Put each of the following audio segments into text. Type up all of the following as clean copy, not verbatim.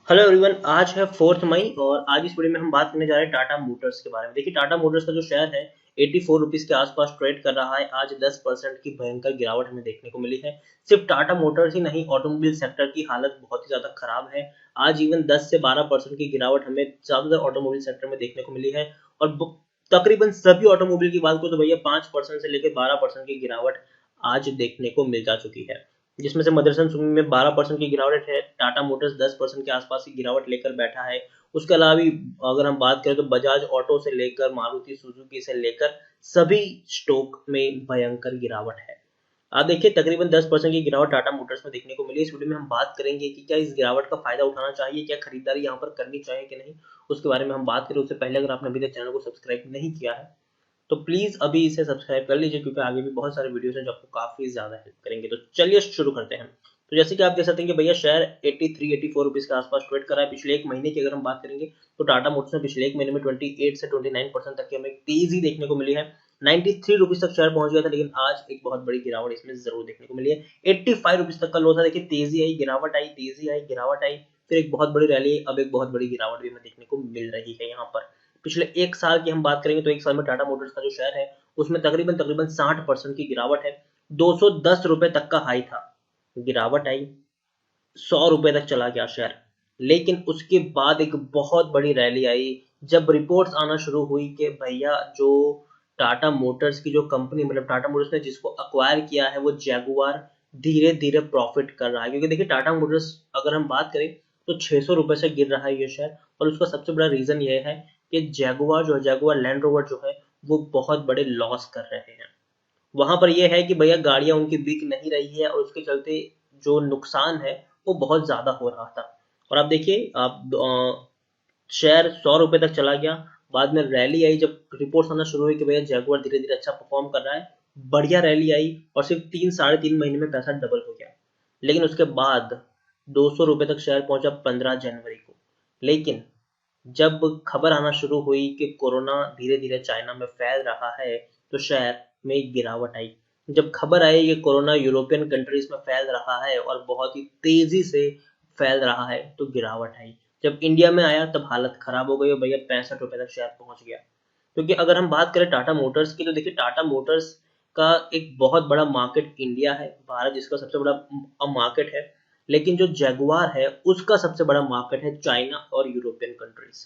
Hello everyone, आज है 4 मई और आज इस वीडियो में हम बात करने जा रहे हैं टाटा मोटर्स के बारे में। देखिए, टाटा मोटर्स का जो शेयर है 84 रुपीज़ के आसपास ट्रेड कर रहा है। आज 10% की भयंकर गिरावट हमें देखने को मिली है। सिर्फ टाटा मोटर्स ही नहीं, ऑटोमोबाइल सेक्टर की हालत बहुत ही ज़्यादा खराब है। आज इवन 10 से 12% की गिरावट हमें ज़्यादातर ऑटोमोबाइल सेक्टर में देखने को मिली है। और तकरीबन सभी ऑटोमोबाइल की बात करो तो भैया 5% से लेकर 12% की गिरावट आज देखने को मिल जा चुकी है, जिसमें से मदरसन सुमी में 12% की गिरावट है। टाटा मोटर्स 10% के आसपास की गिरावट लेकर बैठा है। उसके अलावा भी अगर हम बात करें तो बजाज ऑटो से लेकर मारुति सुजुकी से लेकर सभी स्टॉक में भयंकर गिरावट है। आप देखिए, तकरीबन 10% की गिरावट टाटा मोटर्स में देखने को मिली। इस वीडियो में हम बात करेंगे कि क्या इस गिरावट का फायदा उठाना चाहिए, क्या खरीदारी यहाँ पर करनी चाहिए कि नहीं, उसके बारे में हम बात करें। उससे पहले अगर आपने अभी तक चैनल को सब्सक्राइब नहीं किया है तो प्लीज अभी इसे सब्सक्राइब कर लीजिए, क्योंकि आगे भी बहुत सारे वीडियोस हैं जो आपको काफी ज्यादा हेल्प करेंगे। तो चलिए शुरू करते हैं। तो जैसे कि आप देख सकते हैं कि भैया शेयर 83-84 रुपीज के आसपास ट्रेड कर रहा है। पिछले एक महीने की अगर हम बात करेंगे तो टाटा मोटर्स में पिछले एक महीने में 28 से 29% तक की हमें तेजी देखने को मिली है। 93 रुपीज तक शेयर पहुंच गया था, लेकिन आज एक बहुत बड़ी गिरावट इसमें जरूर देखने को मिली है। 85 रुपीज तक का लो था। देखिए, तेजी आई, गिरावट आई, तेजी आई, गिरावट आई, फिर एक बहुत बड़ी रैली, अब एक बहुत बड़ी गिरावट भी हमें देखने को मिल रही है यहाँ पर। पिछले एक साल की हम बात करेंगे तो एक साल में टाटा मोटर्स का जो शेयर है उसमें तकरीबन तकरीबन 60% की गिरावट है। 210 रुपए तक का हाई था, गिरावट आई, 100 रुपए तक चला गया शेयर। लेकिन उसके बाद एक बहुत बड़ी रैली आई जब रिपोर्ट्स आना शुरू हुई कि भैया जो टाटा मोटर्स की जो कंपनी, मतलब टाटा मोटर्स ने जिसको अक्वायर किया है, वो जैगुआर धीरे धीरे प्रॉफिट कर रहा है। क्योंकि देखिए, टाटा मोटर्स अगर हम बात करें तो 600 रुपए से गिर रहा है ये शेयर। और उसका सबसे बड़ा रीजन ये है कि जैगुआर जो है, जैगुआर लैंड रोवर जो है, वो बहुत बड़े लॉस कर रहे हैं। वहां पर यह है कि भैया गाड़ियां उनकी बिक नहीं रही है और उसके चलते जो नुकसान है वो बहुत ज्यादा हो रहा था। और आप देखिए, आप शेयर 100 रुपए तक चला गया। बाद में रैली आई जब रिपोर्ट्स आना शुरू हुई कि भैया जैगुआर धीरे धीरे अच्छा परफॉर्म कर रहा है। बढ़िया रैली आई और सिर्फ 3 साढ़े 3 महीने में पैसा डबल हो गया। लेकिन उसके बाद 200 रुपए तक शेयर पहुंचा 15 जनवरी को। लेकिन जब खबर आना शुरू हुई कि कोरोना धीरे धीरे चाइना में फैल रहा है तो शेयर में एक गिरावट आई। जब खबर आई कि कोरोना यूरोपियन कंट्रीज में फैल रहा है और बहुत ही तेजी से फैल रहा है तो गिरावट आई। जब इंडिया में आया तब हालत खराब हो गई और भैया 65 रुपए तक शेयर पहुंच गया। क्योंकि अगर हम बात करें टाटा मोटर्स की तो देखिए, टाटा मोटर्स का एक बहुत बड़ा मार्केट इंडिया है, भारत जिसका सबसे बड़ा मार्केट है। लेकिन जो जैगुआर है उसका सबसे बड़ा मार्केट है चाइना और यूरोपियन कंट्रीज।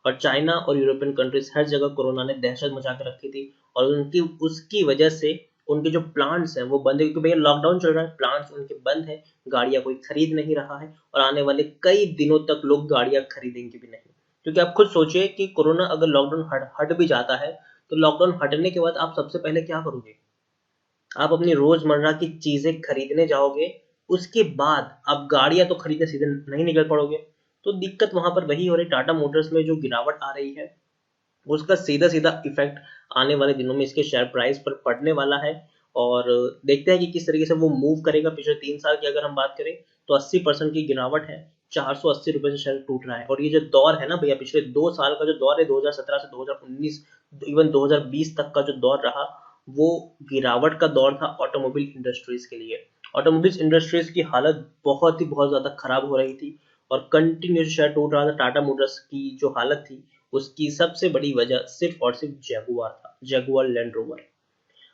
और चाइना और यूरोपियन कंट्रीज हर जगह कोरोना ने दहशत मचा कर रखी थी। और उनकी उसकी वजह से उनके जो प्लांट्स हैं वो बंद है, क्योंकि भैया लॉकडाउन चल रहा है, प्लांट्स उनके बंद है, गाड़ियां कोई खरीद नहीं रहा है और आने वाले कई दिनों तक लोग गाड़ियां खरीदेंगे भी नहीं। क्योंकि आप खुद सोचिए कि कोरोना अगर लॉकडाउन हट भी जाता है तो लॉकडाउन हटने के बाद आप सबसे पहले क्या करोगे? आप अपनी रोजमर्रा की चीजें खरीदने जाओगे, उसके बाद आप गाड़ियां तो खरीदने सीधे नहीं निकल पड़ोगे। तो दिक्कत वहां पर वही हो रही। टाटा मोटर्स में जो गिरावट आ रही है उसका सीधा सीधा इफेक्ट आने वाले दिनों में इसके शेयर प्राइस पर पड़ने वाला है। और देखते हैं कि किस तरीके से वो मूव करेगा। पिछले 3 साल की अगर हम बात करें तो 80% की गिरावट है। 480 रुपए से शेयर टूट रहा है। और ये जो दौर है ना भैया, पिछले 2 साल का जो दौर है, 2017 से 2019 इवन 2020 तक का जो दौर रहा, वो गिरावट का दौर था ऑटोमोबाइल इंडस्ट्रीज के लिए। ऑटोमोबाइल इंडस्ट्रीज की हालत बहुत ज्यादा खराब हो रही थी और कंटिन्यू शेयर टूट रहा था। टाटा मोटर्स की जो हालत थी उसकी सबसे बड़ी वजह सिर्फ और सिर्फ जैगुआर था, जैगुआर लैंड रोवर।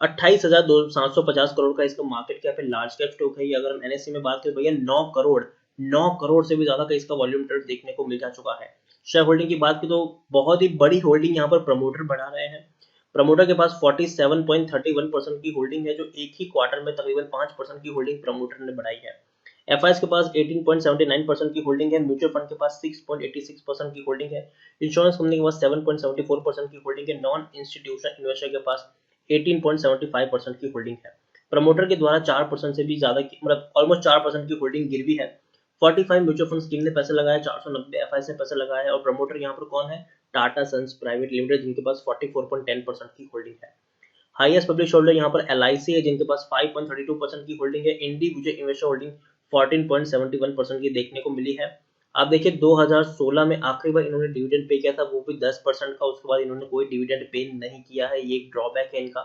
28,750 करोड़ का इसका मार्केट कैप है, लार्ज कैप स्टॉक है ये। अगर हम एनएससी में बात करें भैया, 9 करोड़, 9 करोड़ से भी ज्यादा का इसका वॉल्यूम ट्रेड देखने को मिल जा चुका है। शेयर होल्डिंग की बात की तो बहुत ही बड़ी होल्डिंग यहाँ पर प्रमोटर बढ़ा रहे हैं। प्रमोटर के पास 47.31% की होल्डिंग है, जो एक ही क्वार्टर में तकरीबन 5% की होल्डिंग प्रमोटर ने बढ़ाई है। एफआईएस के पास 18.79% की होल्डिंग है। म्यूचुअल फंड के पास 6.86% की होल्डिंग है। इंश्योरेंस कंपनी के पास 7.74% की होल्डिंग है। नॉन इंस्टीट्यूशनल इन्वेस्टर के पास 18.75% की होल्डिंग है। प्रमोटर के द्वारा 4% से भी ज्यादा की, मतलब ऑलमोस्ट 4% की होल्डिंग गिरवी है। 45 म्यूचुअल फंड स्कीम ने पैसे लगाया, 490 एफआईएस ने पैसे लगाया है। और प्रमोटर यहाँ पर कौन है? टाटा सन्स प्राइवेट लिमिटेड, जिनके पास 44.10% की होल्डिंग है। हाईएस्ट पब्लिक होल्डर यहाँ पर एलआईसी है, जिनके पास 5.32% की होल्डिंग है। इंडिविजुअल इन्वेस्टर होल्डिंग 14.71% की देखने को मिली है। आप देखिए, 2016 में आखिरी बार इन्होंने डिविडेंड पे किया था, वो भी 10% का। उसके बाद इन्होंने कोई डिविडेंड पे नहीं किया है, ये एक ड्रॉबैक है इनका।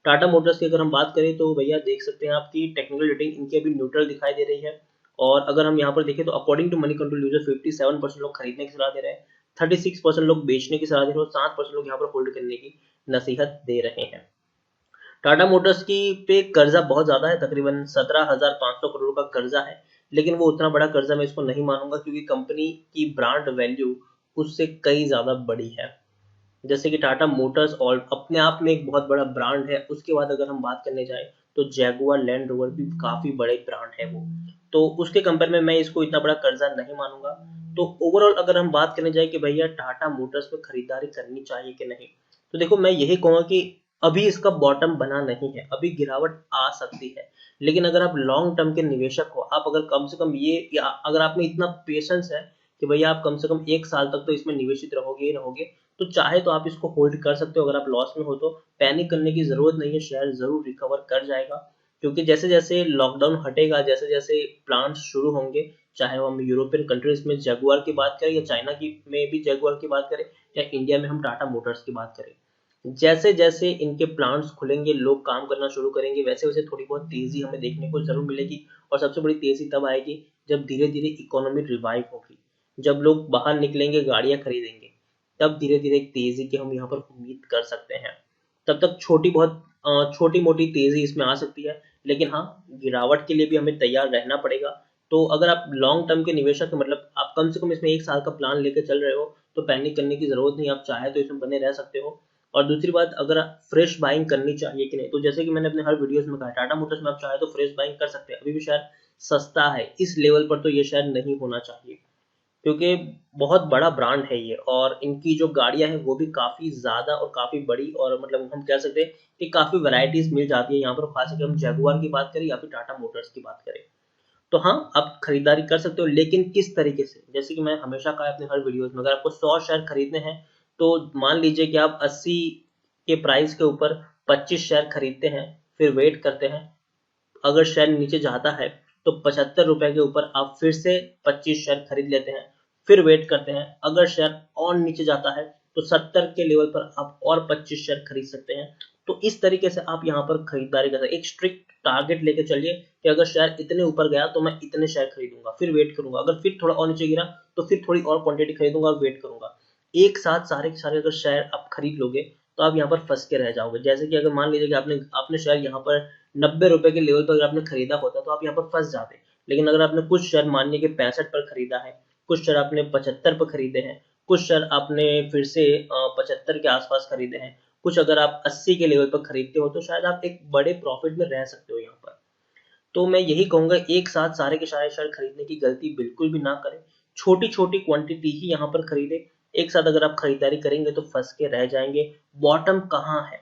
टाटा मोटर्स की अगर हम बात करें तो भैया देख सकते हैं आपकी टेक्निकल रेटिंग इनकी अभी न्यूट्रल दिखाई दे रही है। और अगर हम यहाँ पर देखें तो according to Moneycontrol user 57% लोग खरीदने की सलाह दे रहे हैं, 36% लोग बेचने की सलाह दे रहे हैं और 7% लोग यहाँ पर होल्ड करने की नसीहत दे रहे हैं। टाटा मोटर्स की पे कर्जा बहुत ज्यादा है, तकरीबन 17,500 करोड़ का कर्जा है, लेकिन वो उतना बड़ा कर्जा मैं इसको नहीं मानूंगा क्योंकि कंपनी की ब्रांड वैल्यू उससे कई ज्यादा बड़ी है। जैसे कि टाटा मोटर्स और अपने आप में एक बहुत बड़ा ब्रांड है, उसके बाद अगर हम बात करने जाए तो जैगुआर लैंड रोवर भी काफी बड़े ब्रांड है वो, तो उसके कंपेयर में मैं इसको इतना बड़ा कर्जा नहीं मानूंगा। तो ओवरऑल अगर हम बात करने जाए कि भैया टाटा मोटर्स में खरीदारी करनी चाहिए कि नहीं, तो देखो मैं यही कहूंगा कि अभी इसका बॉटम बना नहीं है, अभी गिरावट आ सकती है, लेकिन अगर आप लॉन्ग टर्म के निवेशक हो, आप अगर कम से कम ये या अगर आप में इतना पेशेंस है कि भैया आप कम से कम 1 साल तक तो इसमें निवेशित रहोगे ही रहोगे, तो चाहे तो आप इसको होल्ड कर सकते हो। अगर आप लॉस में हो तो पैनिक करने की जरूरत नहीं है, शेयर जरूर रिकवर कर जाएगा, क्योंकि जैसे जैसे लॉकडाउन हटेगा, जैसे जैसे प्लांट्स शुरू होंगे, चाहे वो हम यूरोपियन कंट्रीज में जगुआर की बात करें या चाइना की में भी जगुआर की बात करें या इंडिया में हम टाटा मोटर्स की बात करें, जैसे जैसे इनके प्लांट्स खुलेंगे, लोग काम करना शुरू करेंगे, वैसे वैसे थोड़ी बहुत तेजी हमें देखने को जरूर मिलेगी। और सबसे बड़ी तेजी तब आएगी जब धीरे धीरे इकोनॉमी रिवाइव होगी, जब लोग बाहर निकलेंगे, गाड़ियां खरीदेंगे, तब धीरे धीरे एक तेजी की हम यहाँ पर उम्मीद कर सकते हैं। तब तक छोटी बहुत छोटी मोटी तेजी इसमें आ सकती है, लेकिन हाँ, गिरावट के लिए भी हमें तैयार रहना पड़ेगा। तो अगर आप लॉन्ग टर्म के निवेशक हैं, मतलब आप कम से कम इसमें 1 साल का प्लान लेकर चल रहे हो, तो पैनिक करने की जरूरत नहीं, आप चाहे तो इसमें बने रह सकते हो। और दूसरी बात, अगर फ्रेश बाइंग करनी चाहिए कि नहीं, तो जैसे कि मैंने अपने हर वीडियोस में कहा, टाटा मोटर्स में आप चाहे तो फ्रेश बाइंग कर सकते हैं, अभी भी शेयर सस्ता है, इस लेवल पर तो ये शेयर नहीं होना चाहिए, क्योंकि बहुत बड़ा ब्रांड है ये, और इनकी जो गाड़ियां हैं वो भी काफी ज्यादा और काफी बड़ी, और मतलब हम कह सकते हैं कि काफी वैरायटीज मिल जाती है यहाँ पर, खास करके हम जगुआर की बात करें या फिर टाटा मोटर्स की बात करें। तो हाँ, आप खरीदारी कर सकते हो, लेकिन किस तरीके से, जैसे कि मैं हमेशा कहा अपने हर वीडियोस में, अगर आपको 100 शेयर खरीदने हैं तो मान लीजिए कि आप 80 के प्राइस के ऊपर 25 शेयर खरीदते हैं, फिर वेट करते हैं, अगर शेयर नीचे जाता है तो 75 रुपए के ऊपर आप फिर से 25 शेयर खरीद लेते हैं, फिर वेट करते हैं, अगर शेयर और नीचे जाता है तो 70 के लेवल पर आप और 25 शेयर खरीद सकते हैं। तो इस तरीके से आप यहाँ पर खरीदारी कर सकते हैं, एक स्ट्रिक्ट टारगेट लेके चलिए कि अगर शेयर इतने ऊपर गया तो मैं इतने शेयर खरीदूंगा, फिर वेट करूंगा, अगर फिर थोड़ा और नीचे गिरा तो फिर थोड़ी और क्वांटिटी खरीदूंगा और वेट करूंगा। एक साथ सारे के सारे अगर शेयर आप खरीद लोगे तो आप यहाँ पर फंस के रह जाओगे। जैसे कि अगर मान लीजिए कि आपने आपने शेयर यहाँ पर 90 रुपए के लेवल पर अगर आपने खरीदा होता तो आप यहाँ पर फंस जाते, लेकिन अगर आपने कुछ शेयर मानिए कि 65 पर खरीदा है, कुछ शेयर आपने 75 पर खरीदे हैं, कुछ शेयर आपने फिर से 75 के आसपास खरीदे हैं, कुछ अगर आप 80 के लेवल पर खरीदते हो, तो शायद आप एक बड़े प्रॉफिट में रह सकते हो यहाँ पर। तो मैं यही कहूंगा, एक साथ सारे के सारे शेयर खरीदने की गलती बिल्कुल भी ना करें, छोटी छोटी क्वांटिटी ही यहाँ पर खरीदे। एक साथ अगर आप खरीदारी करेंगे तो फंस के रह जाएंगे। बॉटम कहाँ है,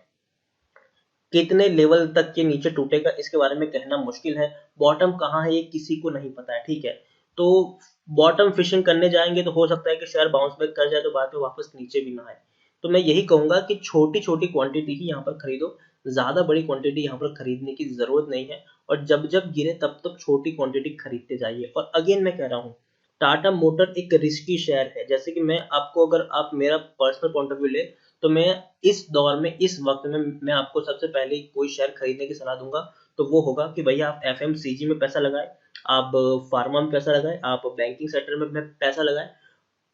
कितने लेवल तक के नीचे टूटेगा, इसके बारे में कहना मुश्किल है। बॉटम कहाँ है ये किसी को नहीं पता है, ठीक है। तो बॉटम फिशिंग करने जाएंगे तो हो सकता है कि शेयर बाउंस बैक कर जाए तो बाद में वापस नीचे भी ना आए। तो मैं यही कहूंगा कि छोटी छोटी क्वांटिटी ही यहाँ पर खरीदो, ज्यादा बड़ी क्वांटिटी यहाँ पर खरीदने की जरूरत नहीं है, और जब जब गिरे तब तक छोटी क्वांटिटी खरीदते जाइए। और अगेन मैं कह रहा हूँ, टाटा मोटर एक रिस्की शेयर है। जैसे कि मैं आपको, अगर आप मेरा पर्सनल पॉइंट ऑफ व्यू ले, तो मैं इस दौर में, इस वक्त में मैं आपको सबसे पहले कोई शेयर खरीदने की सलाह दूंगा तो वो होगा कि भैया आप एफएमसीजी में पैसा लगाए, आप फार्मा में पैसा लगाए, आप बैंकिंग सेक्टर में पैसा लगाए।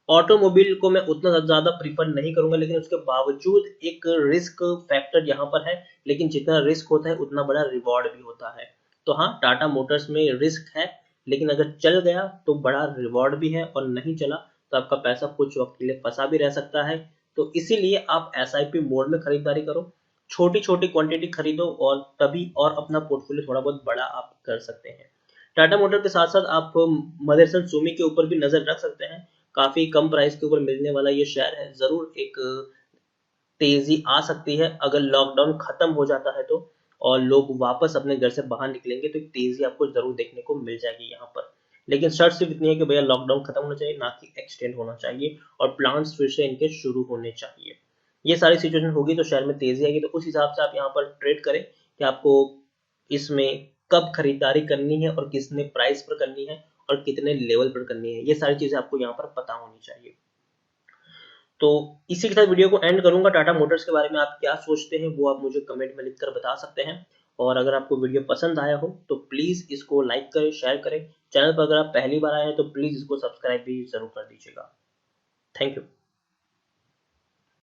ऑटोमोबाइल को मैं उतना ज्यादा प्रीफर नहीं करूंगा, लेकिन उसके बावजूद एक रिस्क फैक्टर यहाँ पर है, लेकिन जितना रिस्क होता है उतना बड़ा रिवॉर्ड भी होता है। तो हाँ, टाटा मोटर्स में रिस्क है, लेकिन अगर चल गया तो बड़ा रिवॉर्ड भी है, और नहीं चला तो आपका पैसा कुछ वक्त के लिए फंसा भी रह सकता है। तो इसीलिए आप एसआईपी मोड में खरीदारी करो, छोटी छोटी क्वांटिटी खरीदो, और तभी और अपना पोर्टफोलियो थोड़ा बहुत बड़ा आप कर सकते हैं। टाटा मोटर के साथ साथ आप मदरसन सुमी के ऊपर भी नजर रख सकते हैं, काफी कम प्राइस के ऊपर मिलने वाला ये शेयर है, जरूर एक तेजी आ सकती है अगर लॉकडाउन खत्म हो जाता है तो, और लोग वापस अपने घर से बाहर निकलेंगे तो एक तेजी आपको जरूर देखने को मिल जाएगी यहाँ पर। लेकिन शर्त सिर्फ इतनी है कि भैया लॉकडाउन खत्म होना चाहिए, ना कि एक्सटेंड होना चाहिए, और प्लान्स फिर से इनके शुरू होने चाहिए। ये सारी सिचुएशन होगी तो शेयर में तेजी आएगी, तो उस हिसाब से आप यहाँ पर ट्रेड करें कि आपको इसमें कब खरीदारी करनी है और कितने प्राइस पर करनी है और कितने लेवल पर करनी है, ये सारी चीजें आपको यहाँ पर पता होनी चाहिए। तो इसी के साथ वीडियो को एंड करूंगा। टाटा मोटर्स के बारे में आप क्या सोचते हैं वो आप मुझे कमेंट में लिखकर बता सकते हैं। और अगर आपको वीडियो पसंद आया हो तो प्लीज़ इसको लाइक करें, शेयर करें। चैनल पर अगर आप पहली बार आए हैं तो प्लीज़ इसको सब्सक्राइब भी ज़रूर कर दीजिएगा। Thank you.